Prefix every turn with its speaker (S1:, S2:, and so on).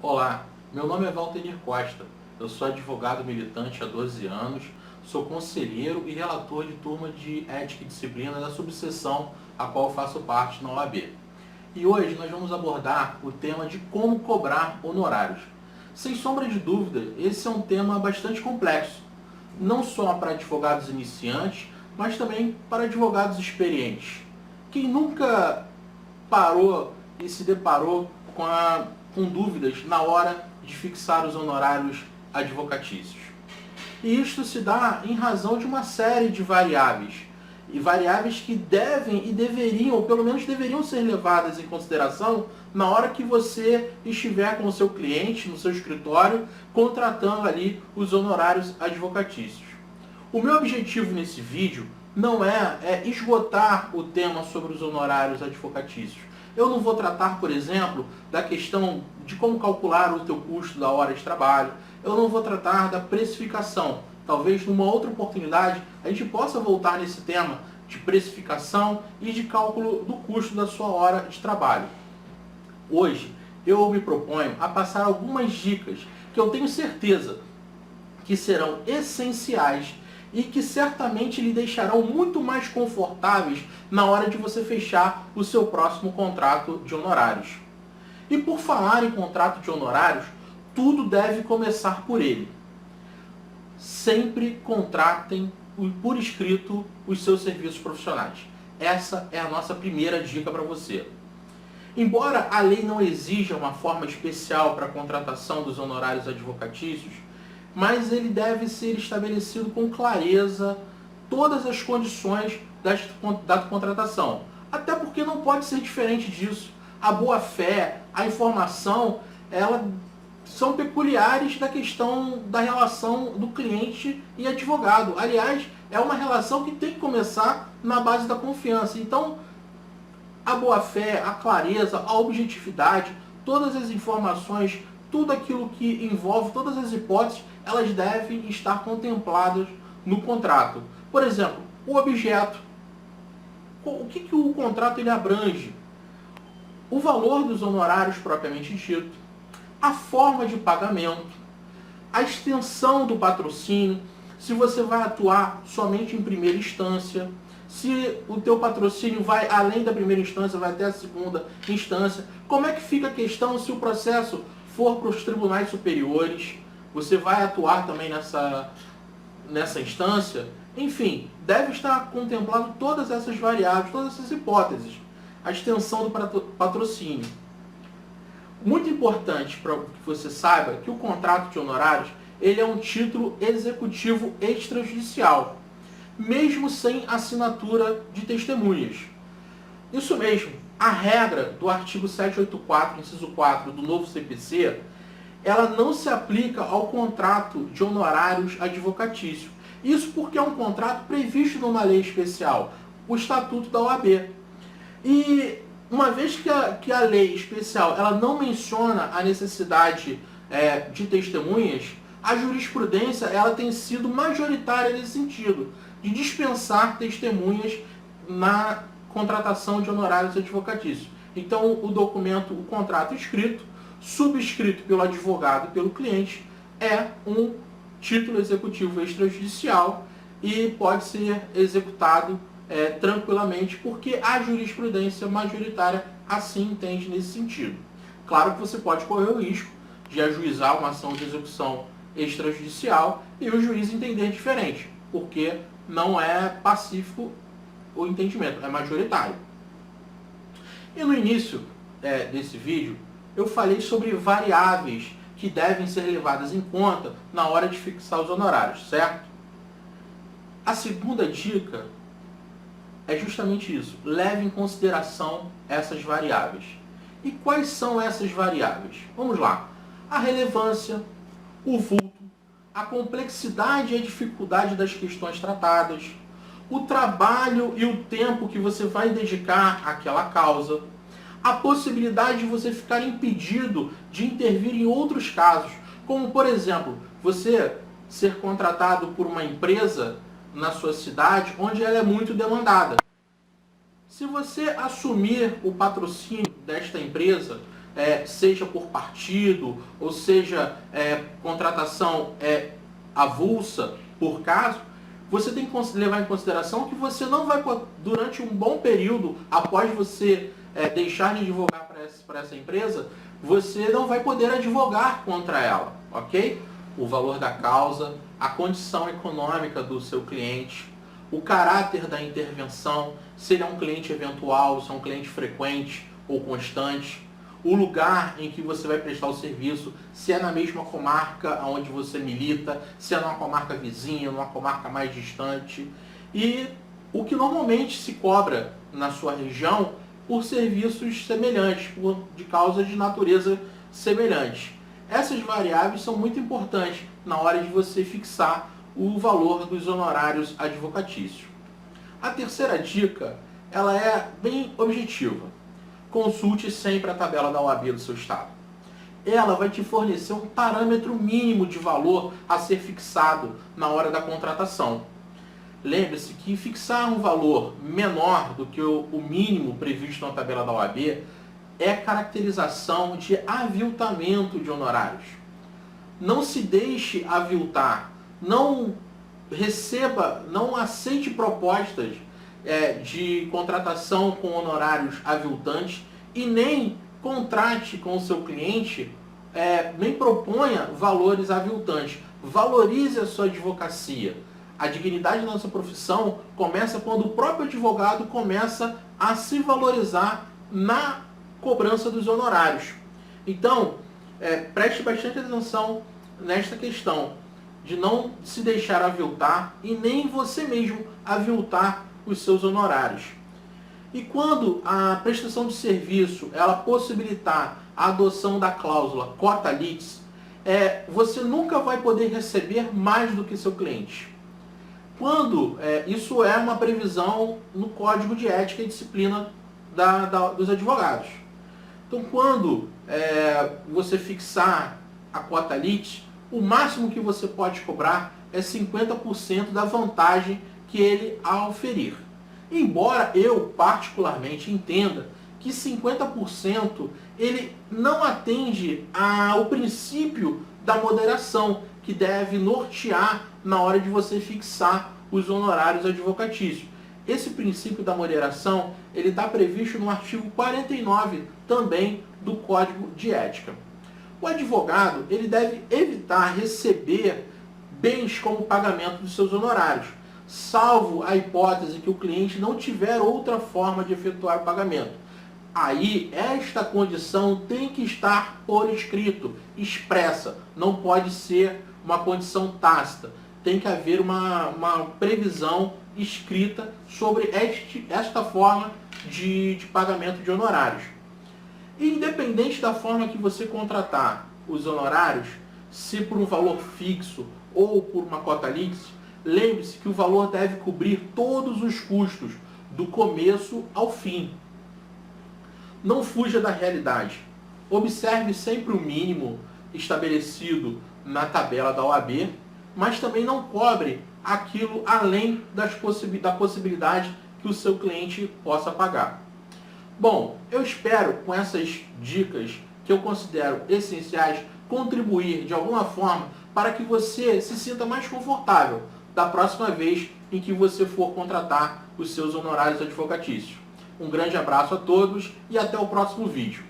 S1: Olá, meu nome é Valtenir Costa, eu sou advogado militante há 12 anos, sou conselheiro e relator de turma de ética e disciplina da subseção a qual faço parte na OAB. E hoje nós vamos abordar o tema de como cobrar honorários. Sem sombra de dúvida, esse é um tema bastante complexo, não só para advogados iniciantes, mas também para advogados experientes. Quem nunca parou e se deparou com dúvidas na hora de fixar os honorários advocatícios? E isto se dá em razão de uma série de variáveis, e variáveis que devem e deveriam, ou pelo menos deveriam ser levadas em consideração na hora que você estiver com o seu cliente, no seu escritório, contratando ali os honorários advocatícios. O meu objetivo nesse vídeo não é esgotar o tema sobre os honorários advocatícios. Eu não vou tratar, por exemplo, da questão de como calcular o teu custo da hora de trabalho. Eu não vou tratar da precificação. Talvez numa outra oportunidade a gente possa voltar nesse tema de precificação e de cálculo do custo da sua hora de trabalho. Hoje eu me proponho a passar algumas dicas que eu tenho certeza que serão essenciais e que certamente lhe deixarão muito mais confortáveis na hora de você fechar o seu próximo contrato de honorários. E por falar em contrato de honorários, tudo deve começar por ele. Sempre contratem por escrito os seus serviços profissionais. Essa é a nossa primeira dica para você. Embora a lei não exija uma forma especial para a contratação dos honorários advocatícios, mas ele deve ser estabelecido com clareza todas as condições da contratação. Até porque não pode ser diferente disso. A boa-fé, a informação, elas são peculiares da questão da relação do cliente e advogado. Aliás, é uma relação que tem que começar na base da confiança. Então, a boa-fé, a clareza, a objetividade, todas as informações, tudo aquilo que envolve, todas as hipóteses, elas devem estar contempladas no contrato. Por exemplo, o objeto. O que o contrato ele abrange? O valor dos honorários propriamente dito, a forma de pagamento, a extensão do patrocínio, se você vai atuar somente em primeira instância, se o teu patrocínio vai além da primeira instância, vai até a segunda instância, como é que fica a questão se o processo for para os tribunais superiores, você vai atuar também nessa instância? Enfim, deve estar contemplado todas essas variáveis, todas essas hipóteses. A extensão do patrocínio. Muito importante para que você saiba que o contrato de honorários ele é um título executivo extrajudicial, mesmo sem assinatura de testemunhas. Isso mesmo, a regra do artigo 784, inciso 4 do novo CPC, ela não se aplica ao contrato de honorários advocatícios. Isso porque é um contrato previsto numa lei especial, o Estatuto da OAB. E uma vez que a lei especial ela não menciona a necessidade de testemunhas, a jurisprudência ela tem sido majoritária nesse sentido, de dispensar testemunhas na contratação de honorários advocatícios. Então, o documento, o contrato escrito, subscrito pelo advogado e pelo cliente, é um título executivo extrajudicial e pode ser executado tranquilamente, porque a jurisprudência majoritária assim entende nesse sentido. Claro que você pode correr o risco de ajuizar uma ação de execução extrajudicial e o juiz entender diferente, porque não é pacífico o entendimento, é majoritário. E no início desse vídeo, eu falei sobre variáveis que devem ser levadas em conta na hora de fixar os honorários, certo? A segunda dica é justamente isso. Leve em consideração essas variáveis. E quais são essas variáveis? Vamos lá. A relevância, o vulto, a complexidade e a dificuldade das questões tratadas, o trabalho e o tempo que você vai dedicar àquela causa, a possibilidade de você ficar impedido de intervir em outros casos, como, por exemplo, você ser contratado por uma empresa na sua cidade onde ela é muito demandada. Se você assumir o patrocínio desta empresa, seja por partido, ou seja, contratação avulsa por caso, você tem que levar em consideração que você não vai, durante um bom período, após você deixar de advogar para essa empresa, você não vai poder advogar contra ela, ok? O valor da causa, a condição econômica do seu cliente, o caráter da intervenção, se ele é um cliente eventual, se é um cliente frequente ou constante, o lugar em que você vai prestar o serviço, se é na mesma comarca onde você milita, se é numa comarca vizinha, numa comarca mais distante, e o que normalmente se cobra na sua região por serviços semelhantes, de causas de natureza semelhante. Essas variáveis são muito importantes na hora de você fixar o valor dos honorários advocatícios. A terceira dica, ela é bem objetiva. Consulte sempre a tabela da OAB do seu estado. Ela vai te fornecer um parâmetro mínimo de valor a ser fixado na hora da contratação. Lembre-se que fixar um valor menor do que o mínimo previsto na tabela da OAB é caracterização de aviltamento de honorários. Não se deixe aviltar, não aceite propostas de contratação com honorários aviltantes e nem contrate com o seu cliente, nem proponha valores aviltantes. Valorize a sua advocacia. A dignidade da nossa profissão começa quando o próprio advogado começa a se valorizar na cobrança dos honorários. Então, preste bastante atenção nesta questão de não se deixar aviltar e nem você mesmo aviltar os seus honorários. E quando a prestação de serviço ela possibilitar a adoção da cláusula cota litis, você nunca vai poder receber mais do que seu cliente. Quando isso é uma previsão no Código de Ética e Disciplina dos advogados. Então, quando você fixar a cota litis, o máximo que você pode cobrar é 50% da vantagem que ele auferir. Embora eu particularmente entenda que 50% ele não atende ao princípio da moderação que deve nortear na hora de você fixar os honorários advocatícios. Esse princípio da moderação ele está previsto no artigo 49 também do Código de Ética. O advogado ele deve evitar receber bens como pagamento dos seus honorários, salvo a hipótese que o cliente não tiver outra forma de efetuar o pagamento. Aí, esta condição tem que estar por escrito, expressa, não pode ser uma condição tácita. Tem que haver uma previsão escrita sobre esta forma de pagamento de honorários. E independente da forma que você contratar os honorários, se por um valor fixo ou por uma cota litis, lembre-se que o valor deve cobrir todos os custos, do começo ao fim. Não fuja da realidade. Observe sempre o mínimo estabelecido na tabela da OAB, mas também não cobre aquilo além da possibilidade que o seu cliente possa pagar. Bom, eu espero com essas dicas que eu considero essenciais contribuir de alguma forma para que você se sinta mais confortável da próxima vez em que você for contratar os seus honorários advocatícios. Um grande abraço a todos e até o próximo vídeo.